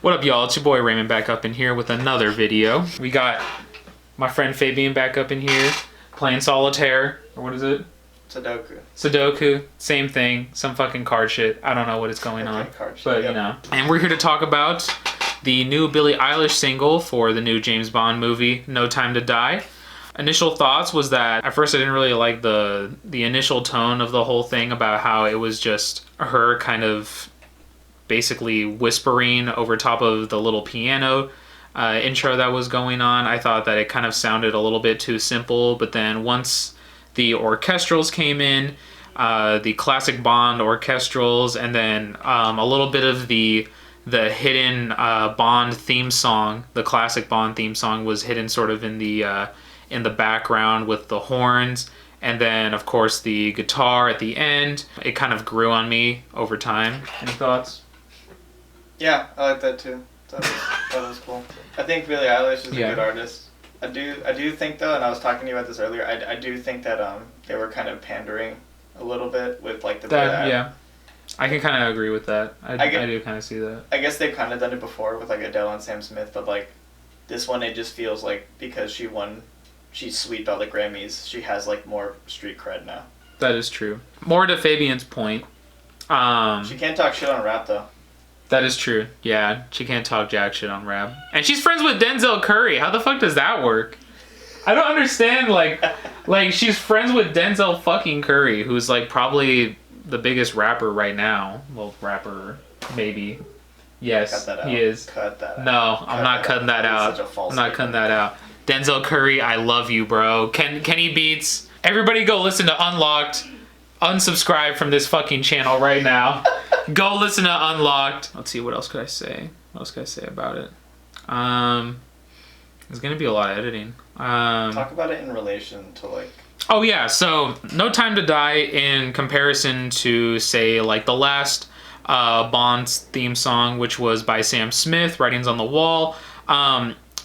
What up, y'all? It's your boy Raymond back up in here with another video. We got my friend Fabian back up in here playing solitaire, or what is it? Sudoku. Same thing. Some fucking card shit. I don't know what is going on. But, you know. And we're here to talk about the new Billie Eilish single for the new James Bond movie, No Time to Die. Initial thoughts was that at first I didn't really like the initial tone of the whole thing about how it was just her kind of basically whispering over top of the little piano intro that was going on. I thought that it kind of sounded a little bit too simple, but then once the orchestrals came in, the classic Bond orchestrals, and then a little bit of the hidden Bond theme song, the classic Bond theme song was hidden sort of in the background with the horns, and then of course the guitar at the end. It kind of grew on me over time. Any thoughts? Yeah, I like that too. That was cool. I think Billie Eilish is a good artist. I do think though, and I was talking to you about this earlier, I do think that they were kind of pandering a little bit with like the yeah. I can kind of agree with that. I do kind of see that. I guess they've kind of done it before with like Adele and Sam Smith, but like this one, it just feels like because she's sweeped all the Grammys, she has like more street cred now. That is true. More to Fabian's point. She can't talk shit on rap though. That is true. Yeah, she can't talk jack shit on rap. And she's friends with Denzel Curry. How the fuck does that work? I don't understand, like she's friends with Denzel fucking Curry, who's like probably the biggest rapper right now. Well, rapper, maybe. Yes, he is. Cut that out. No, I'm not cutting that out. I'm not cutting that out. Denzel Curry, I love you, bro. Kenny Beats. Everybody go listen to Unlocked. Unsubscribe from this fucking channel right now. Go listen to Unlocked. Let's see, what else could I say? What else could I say about it? There's gonna be a lot of editing. Talk about it in relation to like... Oh yeah, so No Time to Die in comparison to, say, like the last Bond's theme song, which was by Sam Smith, Writings on the Wall.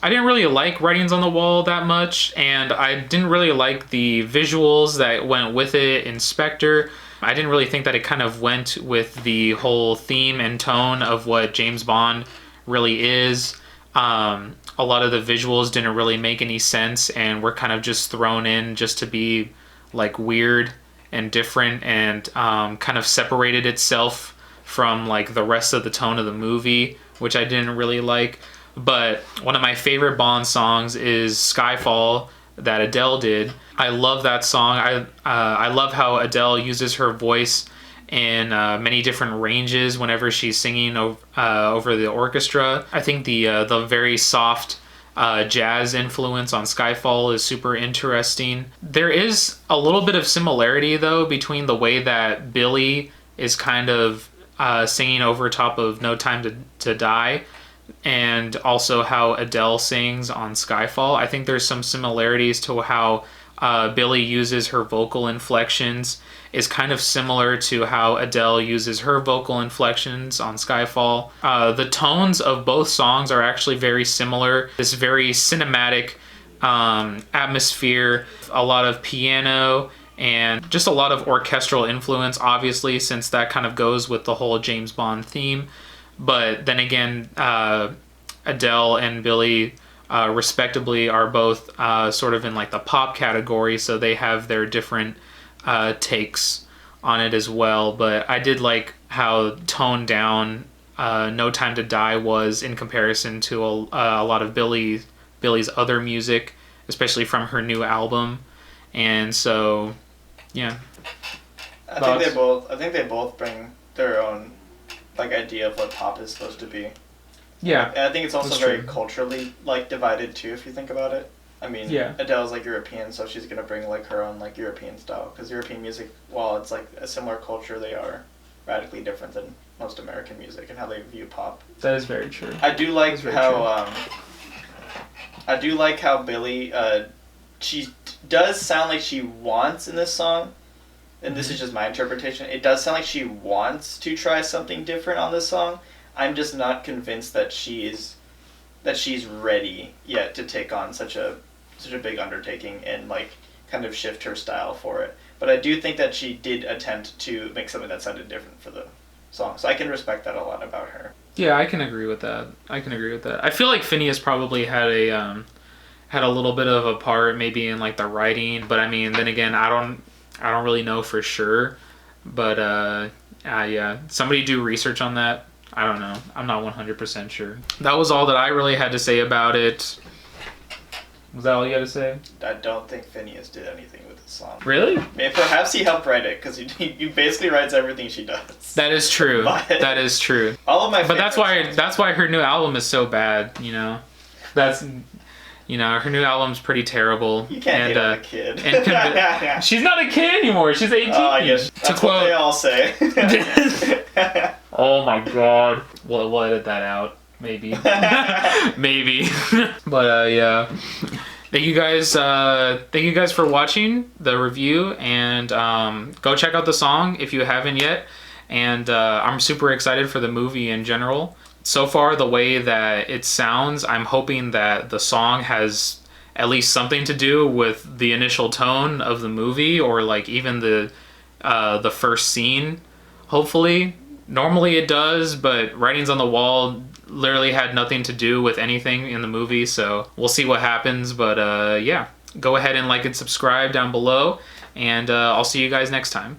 I didn't really like Writings on the Wall that much, and I didn't really like the visuals that went with it in Spectre. I didn't really think that it kind of went with the whole theme and tone of what James Bond really is. A lot of the visuals didn't really make any sense and were kind of just thrown in just to be like weird and different, and kind of separated itself from like the rest of the tone of the movie, which I didn't really like. But one of my favorite Bond songs is Skyfall that Adele did. I love that song. I love how Adele uses her voice in many different ranges whenever she's singing over the orchestra. I think the very soft jazz influence on Skyfall is super interesting. There is a little bit of similarity though between the way that Billie is kind of singing over top of No Time to Die, and also how Adele sings on Skyfall. I think there's some similarities to how Billie uses her vocal inflections is kind of similar to how Adele uses her vocal inflections on Skyfall. The tones of both songs are actually very similar. This very cinematic atmosphere, a lot of piano, and just a lot of orchestral influence, obviously, since that kind of goes with the whole James Bond theme. But then again, Adele and Billie, respectively, are both sort of in like the pop category, so they have their different takes on it as well. But I did like how toned down No Time to Die was in comparison to a lot of Billie's other music, especially from her new album. And so, yeah. I think they both bring their own like idea of what pop is supposed to be. Yeah. And I think it's also very culturally like divided too, if you think about it. I mean, yeah. Adele's like European, so she's gonna bring like her own like European style, because European music, while it's like a similar culture, they are radically different than most American music and how they view pop. That is very true. I do like how Billie she does sound like she wants in this song, and this is just my interpretation, it does sound like she wants to try something different on this song. I'm just not convinced that she's ready yet to take on such a big undertaking and like kind of shift her style for it. But I do think that she did attempt to make something that sounded different song. So I can respect that a lot about her. Yeah, I can agree with that. I feel like Phineas probably had a little bit of a part maybe in like the writing, but I mean, then again, I don't really know for sure. But yeah, somebody do research on that. I don't know. I'm not 100% sure. That was all that I really had to say about it. Was that all you had to say? I don't think Phineas did anything with this song. Really? Maybe, perhaps he helped write it because he basically writes everything she does. That is true. That is true. All of my. But that's why her new album is so bad. You know, her new album's pretty terrible. You can't hate on a kid. She's not a kid anymore. She's 18. Oh, I guess that's what they all say. Oh my god. We'll edit that out. Maybe. Maybe. But yeah. Thank you guys for watching the review, and go check out the song if you haven't yet. And I'm super excited for the movie in general. So far, the way that it sounds, I'm hoping that the song has at least something to do with the initial tone of the movie, or like even the first scene. Hopefully, normally it does, but Writings on the Wall literally had nothing to do with anything in the movie, so we'll see what happens. But yeah, go ahead and like and subscribe down below, and I'll see you guys next time.